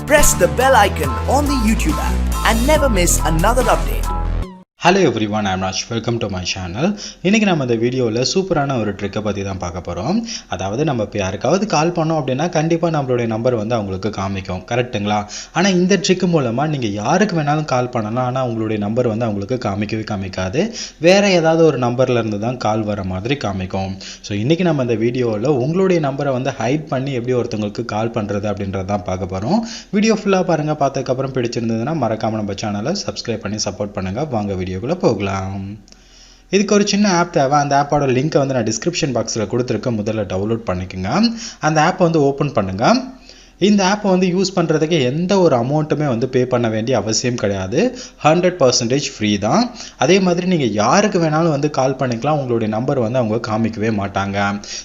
press the bell icon on the YouTube app and never miss another update. Hello everyone, I am Raj. Welcome to my channel. இன்னைக்கு நம்ம இந்த வீடியோவில் சூப்பரான ஒரு ட்ரிக்கை பற்றி தான் பார்க்க போகிறோம். அதாவது நம்ம இப்போ யாருக்காவது கால் பண்ணோம் அப்படின்னா கண்டிப்பாக நம்மளுடைய நம்பர் வந்து அவங்களுக்கு காமிக்கும், கரெக்டுங்களா? ஆனால் இந்த ட்ரிக் மூலமாக நீங்கள் யாருக்கு வேணாலும் கால் பண்ணலாம், ஆனால் உங்களுடைய நம்பர் வந்து அவங்களுக்கு காமிக்கவே காமிக்காது. வேறு ஏதாவது ஒரு நம்பர்லேருந்து தான் கால் வர மாதிரி காமிக்கும். ஸோ இன்றைக்கி நம்ம இந்த வீடியோவில் உங்களுடைய நம்பரை வந்து ஹைட் பண்ணி எப்படி ஒருத்தவங்களுக்கு கால் பண்ணுறது அப்படின்றது தான் பார்க்க போகிறோம். வீடியோ ஃபுல்லாக பாருங்கள். பார்த்ததுக்கப்புறம் பிடிச்சிருந்ததுன்னா மறக்காமல் நம்ம சேனலை சப்ஸ்கிரைப் பண்ணி சப்போர்ட் பண்ணுங்கள். வாங்க வீடியோக்குள்ளே போகலாம். இதுக்கு ஒரு சின்ன ஆப் தேவை. அந்த ஆப்போட லிங்க்கை வந்து நான் டிஸ்கிரிப்ஷன் பாக்ஸில் கொடுத்துருக்கேன். முதல்ல டவுன்லோட் பண்ணிக்கோங்க. அந்த ஆப்பை வந்து ஓப்பன் பண்ணுங்கள். இந்த ஆப்பை வந்து யூஸ் பண்ணுறதுக்கு எந்த ஒரு அமௌண்ட்டுமே வந்து பே பண்ண வேண்டிய அவசியம் கிடையாது. 100% ஃப்ரீ தான். அதே மாதிரி நீங்கள் யாருக்கு வேணாலும் வந்து கால் பண்ணிக்கலாம். உங்களுடைய நம்பர் வந்து அவங்க காமிக்கவே மாட்டாங்க.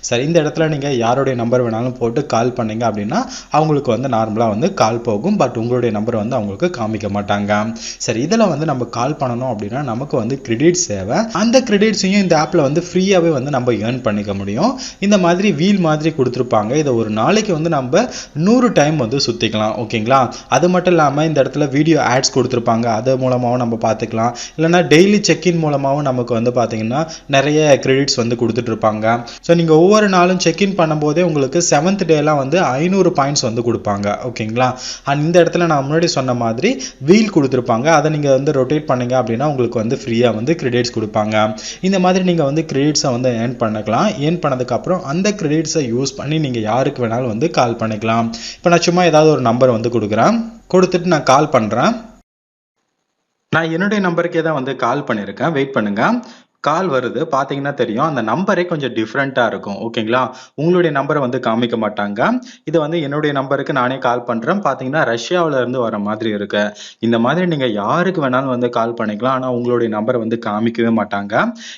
சரி, இந்த இடத்துல நீங்கள் யாருடைய நம்பர் வேணாலும் போட்டு கால் பண்ணீங்க அப்படின்னா அவங்களுக்கு வந்து நார்மலாக வந்து கால் போகும். பட் உங்களுடைய நம்பர் வந்து அவங்களுக்கு காமிக்க மாட்டாங்க. சரி, இதில் வந்து நம்ம கால் பண்ணணும் அப்படின்னா நமக்கு வந்து கிரெடிட்ஸ் தேவை. அந்த கிரெடிட்ஸையும் இந்த ஆப்பில் வந்து ஃப்ரீயாகவே வந்து நம்ம ஏர்ன் பண்ணிக்க முடியும். இந்த மாதிரி வீல் மாதிரி கொடுத்துருப்பாங்க. இதை ஒரு நாளைக்கு வந்து நம்ம 100 டைம் வந்து சுற்றிக்கலாம். ஓகேங்களா? அது மட்டும் இல்லாமல் இந்த இடத்துல வீடியோ ஆட்ஸ் கொடுத்துருப்பாங்க. அது மூலமாகவும் நம்ம பார்த்துக்கலாம். இல்லைனா டெய்லி செக்இன் மூலமாகவும் நமக்கு வந்து பார்த்தீங்கன்னா நிறைய கிரெடிட்ஸ் வந்து கொடுத்துட்டு இருப்பாங்க. ஸோ நீங்கள் ஒவ்வொரு நாளும் செக்இன் பண்ணும்போதே உங்களுக்கு 7th டேலாம் வந்து 500 பாயிண்ட்ஸ் வந்து கொடுப்பாங்க. ஓகேங்களா? அண்ட் இந்த இடத்துல நான் முன்னாடி சொன்ன மாதிரி வீல் கொடுத்துருப்பாங்க. அதை நீங்கள் வந்து ரொட்டேட் பண்ணீங்க அப்படின்னா உங்களுக்கு வந்து ஃப்ரீயாக வந்து கிரெடிட்ஸ் கொடுப்பாங்க. இந்த மாதிரி நீங்கள் வந்து கிரெடிட்ஸை வந்து ஏர்ன் பண்ணிக்கலாம். ஏர்ன் பண்ணதுக்கப்புறம் அந்த கிரெடிட்ஸை யூஸ் பண்ணி நீங்கள் யாருக்கு வேணாலும் வந்து கால் பண்ணிக்கலாம். இப்போ நான் சும்மா ஏதாவது ஒரு நம்பர் வந்து கொடுத்துட்டு நான் கால் பண்ணுறேன். நான் என்னுடைய நம்பருக்கே தான் வந்து கால் பண்ணியிருக்கேன். வெயிட் பண்ணுங்க. கால் வருது, பார்த்தீங்கன்னா தெரியும். அந்த நம்பரே கொஞ்சம் டிஃப்ரெண்ட்டாக இருக்கும். ஓகேங்களா? உங்களுடைய நம்பரை வந்து காமிக்க மாட்டாங்க. இது வந்து என்னுடைய நம்பருக்கு நானே கால் பண்ணுறேன். பார்த்தீங்கன்னா ரஷ்யாவிலேருந்து வர மாதிரி இருக்கு. இந்த மாதிரி நீங்கள் யாருக்கு வேணாலும் வந்து கால் பண்ணிக்கலாம். ஆனால் உங்களுடைய நம்பரை வந்து காமிக்கவே மாட்டாங்க.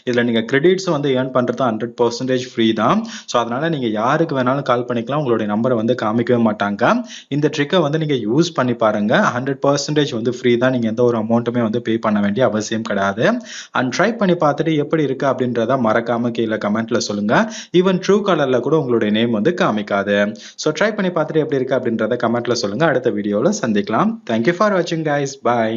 இதில் நீங்கள் கிரெடிட்ஸ் வந்து ஏர்ன் பண்ணுறது 100% ஃப்ரீ தான். ஸோ அதனால் நீங்கள் யாருக்கு வேணாலும் கால் பண்ணிக்கலாம். உங்களுடைய நம்பரை வந்து காமிக்கவே மாட்டாங்க. இந்த ட்ரிக்கை வந்து நீங்கள் யூஸ் பண்ணி பாருங்கள். 100% வந்து ஃப்ரீ தான். நீங்கள் எந்த ஒரு அமௌண்ட்டுமே வந்து பே பண்ண வேண்டிய அவசியம் கிடையாது. அண்ட் ட்ரை பண்ணி பார்த்துட்டு எப்படி இருக்கு அப்படின்றத மறக்காம கீழே கமெண்ட்ல சொல்லுங்க. ஈவன் ட்ரூ காலர்ல கூட உங்களுடைய நேம் வந்து காமிக்காது. ஸோ ட்ரை பண்ணி பார்த்துட்டு எப்படி இருக்கு அப்படின்றத கமெண்ட்ல சொல்லுங்க. அடுத்த வீடியோவில் சந்திக்கலாம். தேங்க்யூ ஃபார் வாட்சிங் கைஸ். பாய்.